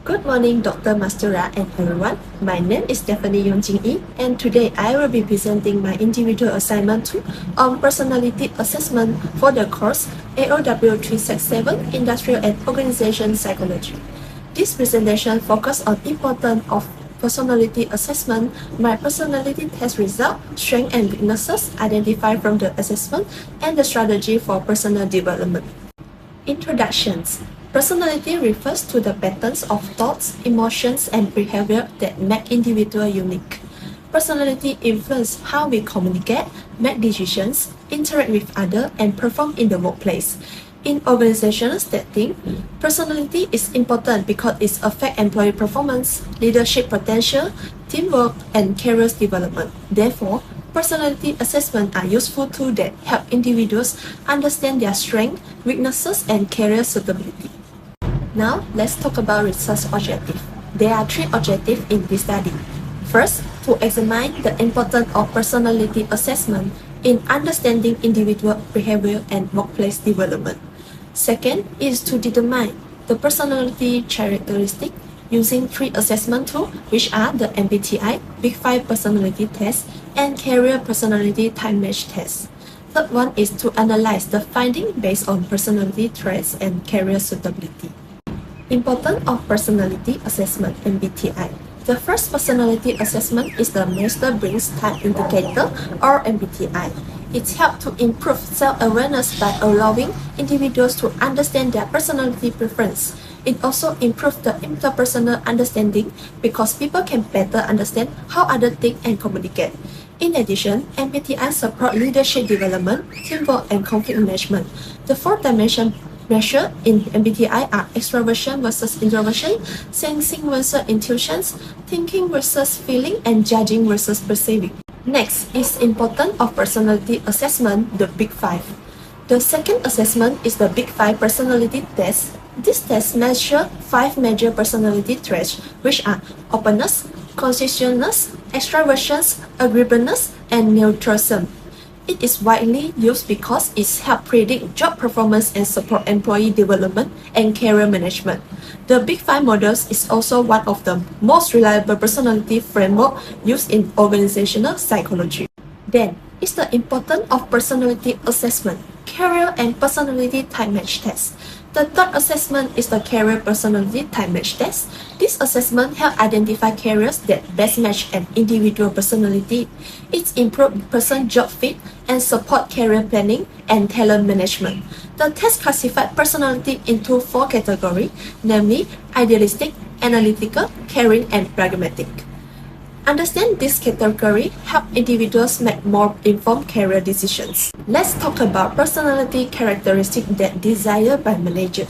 Good morning, Dr. Mastura and everyone. My name is Stephanie Yong Jing, and today I will be presenting my individual assignment 2 on personality assessment for the course AOW367 Industrial and Organization Psychology. This presentation focuses on importance of personality assessment, my personality test result, strengths and weaknesses identified from the assessment, and the strategy for personal development. Introductions. Personality refers to the patterns of thoughts, emotions, and behavior that make individuals unique. Personality influences how we communicate, make decisions, interact with others, and perform in the workplace. In organizational setting, personality is important because it affects employee performance, leadership potential, teamwork, and career development. Therefore, personality assessments are useful tools that help individuals understand their strengths, weaknesses, and career suitability. Now, let's talk about research objectives. There are 3 objectives in this study. First, to examine the importance of personality assessment in understanding individual behavior and workplace development. Second is to determine the personality characteristic using 3 assessment tools, which are the MBTI, Big 5 personality test, and career personality time match test. Third one is to analyze the findings based on personality traits and career suitability. Importance of personality assessment MBTI. The first personality assessment is the Myers-Briggs Type Indicator or MBTI. It helps to improve self-awareness by allowing individuals to understand their personality preference. It also improves the interpersonal understanding because people can better understand how others think and communicate. In addition, MBTI supports leadership development, teamwork, and conflict management. The 4 dimension measures in MBTI are extroversion versus introversion, sensing versus intuition, thinking versus feeling, and judging versus perceiving. Next is importance of personality assessment, the Big 5. The second assessment is the Big 5 personality test. This test measures 5 major personality traits, which are openness, conscientiousness, extraversion, agreeableness, and neutralism. It is widely used because it helps predict job performance and support employee development and career management. The Big 5 models is also one of the most reliable personality framework used in organizational psychology. Then, is the importance of personality assessment, career and personality time match test. The third assessment is the career personality time match test. This assessment helps identify careers that best match an individual personality. It improves person job fit and support career planning and talent management. The test classifies personality into 4 categories, namely idealistic, analytical, caring, and pragmatic. Understand this category help individuals make more informed career decisions. Let's talk about personality characteristics that desired by managers.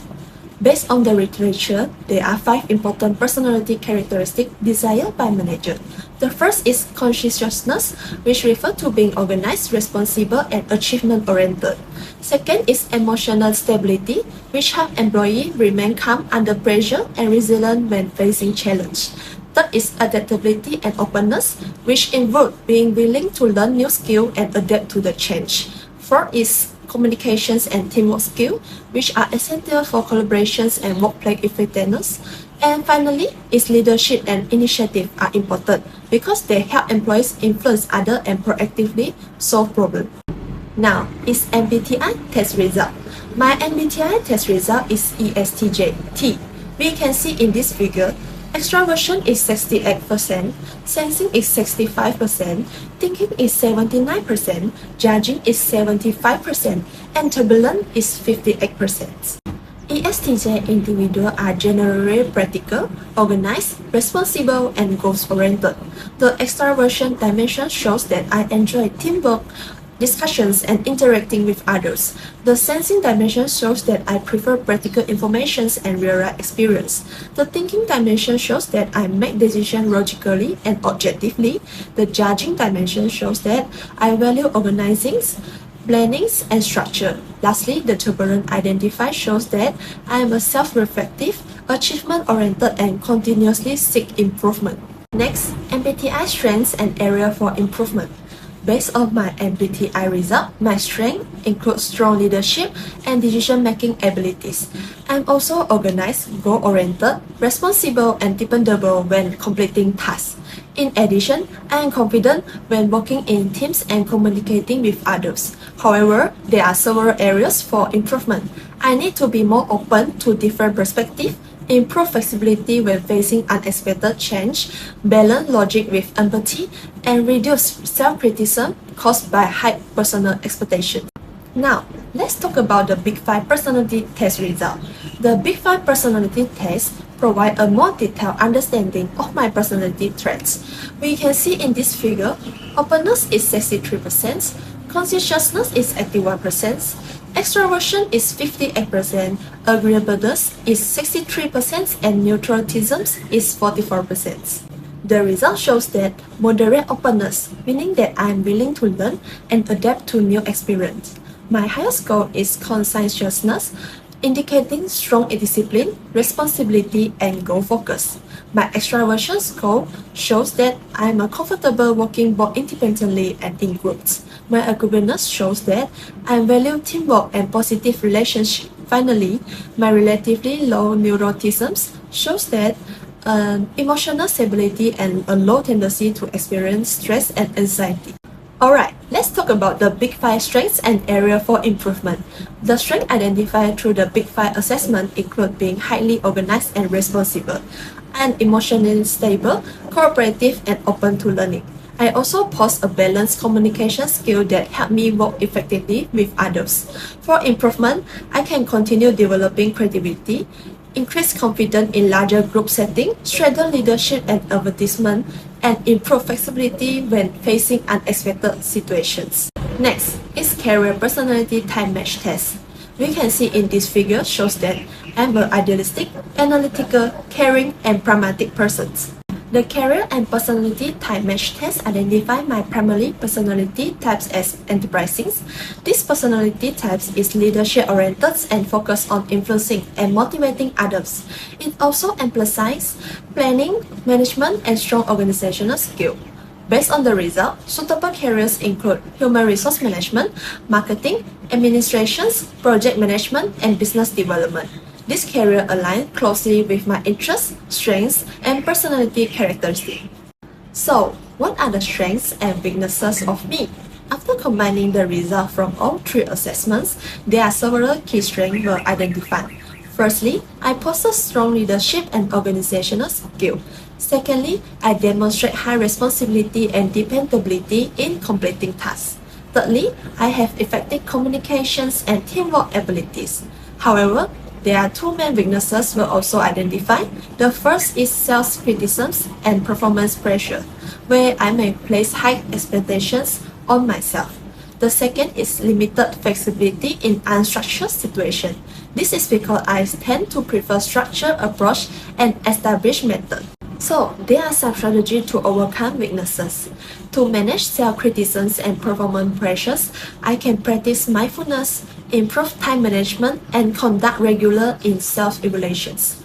Based on the literature, there are 5 important personality characteristics desired by managers. The first is conscientiousness, which refers to being organized, responsible, and achievement-oriented. Second is emotional stability, which helps employees remain calm under pressure and resilient when facing challenge. Third is adaptability and openness, which involve being willing to learn new skills and adapt to the change. Fourth is communications and teamwork skills, which are essential for collaborations and workplace effectiveness. And finally, is leadership and initiative are important because they help employees influence others and proactively solve problems. Now, is MBTI test result. My MBTI test result is ESTJ T. We can see in this figure, extraversion is 68%, sensing is 65%, thinking is 79%, judging is 75%, and turbulent is 58%. ESTJ individuals are generally practical, organized, responsible, and goals-oriented. The extraversion dimension shows that I enjoy teamwork, discussions, and interacting with others. The sensing dimension shows that I prefer practical information and real-life experience. The thinking dimension shows that I make decisions logically and objectively. The judging dimension shows that I value organizing, planning, and structure. Lastly, the turbulent identifier shows that I am a self-reflective, achievement-oriented, and continuously seek improvement. Next, MBTI strengths and area for improvement. Based on my MBTI result, my strength includes strong leadership and decision-making abilities. I'm also organized, goal-oriented, responsible, and dependable when completing tasks. In addition, I am confident when working in teams and communicating with others. However, there are several areas for improvement. I need to be more open to different perspectives, improve flexibility when facing unexpected change, balance logic with empathy, and reduce self-criticism caused by high personal expectations. Now, let's talk about the Big 5 personality test result. The Big 5 personality test provide a more detailed understanding of my personality traits. We can see in this figure, openness is 63%, conscientiousness is 81%, extroversion is 58%, agreeableness is 63%, and neutralism is 44%. The result shows that moderate openness, meaning that I am willing to learn and adapt to new experience. My highest goal is conscientiousness, indicating strong discipline, responsibility, and goal focus. My extraversion score shows that I am comfortable working both independently and in groups. My agreeableness shows that I value teamwork and positive relationships. Finally, my relatively low neuroticism shows that emotional stability and a low tendency to experience stress and anxiety. Alright, let's talk about the Big 5 strengths and area for improvement. The strengths identified through the Big 5 assessment include being highly organized and responsible, and emotionally stable, cooperative, and open to learning. I also possess a balanced communication skill that help me work effectively with others. For improvement, I can continue developing creativity, increase confidence in larger group settings, strengthen leadership and advertisement, and improve flexibility when facing unexpected situations. Next is career personality type match test. We can see in this figure shows that I'm an idealistic, analytical, caring, and pragmatic person. The career and personality type match test identify my primary personality types as enterprising. This personality types is leadership oriented and focused on influencing and motivating others. It also emphasizes planning, management, and strong organizational skill. Based on the result, suitable careers include human resource management, marketing, administrations, project management, and business development. This career aligns closely with my interests, strengths, and personality characteristics. So, what are the strengths and weaknesses of me? After combining the results from all 3 assessments, there are several key strengths were identified. Firstly, I possess strong leadership and organizational skill. Secondly, I demonstrate high responsibility and dependability in completing tasks. Thirdly, I have effective communications and teamwork abilities. However, there are 2 main weaknesses were also identified. The first is self-criticism and performance pressure, where I may place high expectations on myself. The second is limited flexibility in unstructured situations. This is because I tend to prefer structured approach and established method. So, there are some strategies to overcome weaknesses. To manage self-criticism and performance pressures, I can practice mindfulness, improve time management, and conduct regular in self-evaluations.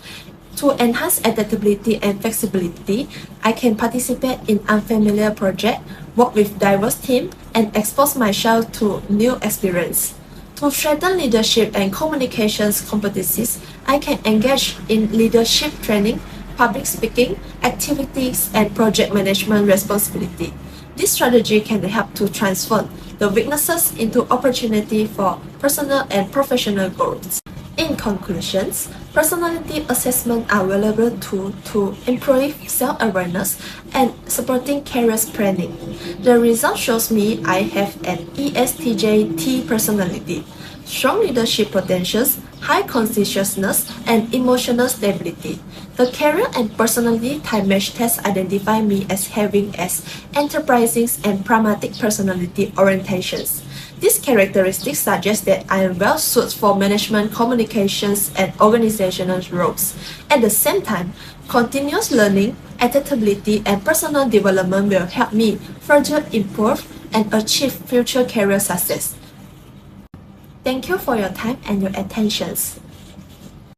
To enhance adaptability and flexibility, I can participate in unfamiliar projects, work with diverse teams, and expose myself to new experiences. To strengthen leadership and communications competencies, I can engage in leadership training, public speaking, activities, and project management responsibility. This strategy can help to transform the weaknesses into opportunity for personal and professional growth. In conclusions, personality assessments are valuable tools to improve self-awareness and supporting career planning. The result shows me I have an ESTJ-T personality, strong leadership potentials, high conscientiousness, and emotional stability. The career and personality type match test identify me as having enterprising and pragmatic personality orientations. These characteristics suggest that I am well suited for management, communications, and organizational roles. At the same time, continuous learning, adaptability, and personal development will help me further improve and achieve future career success. Thank you for your time and your attention.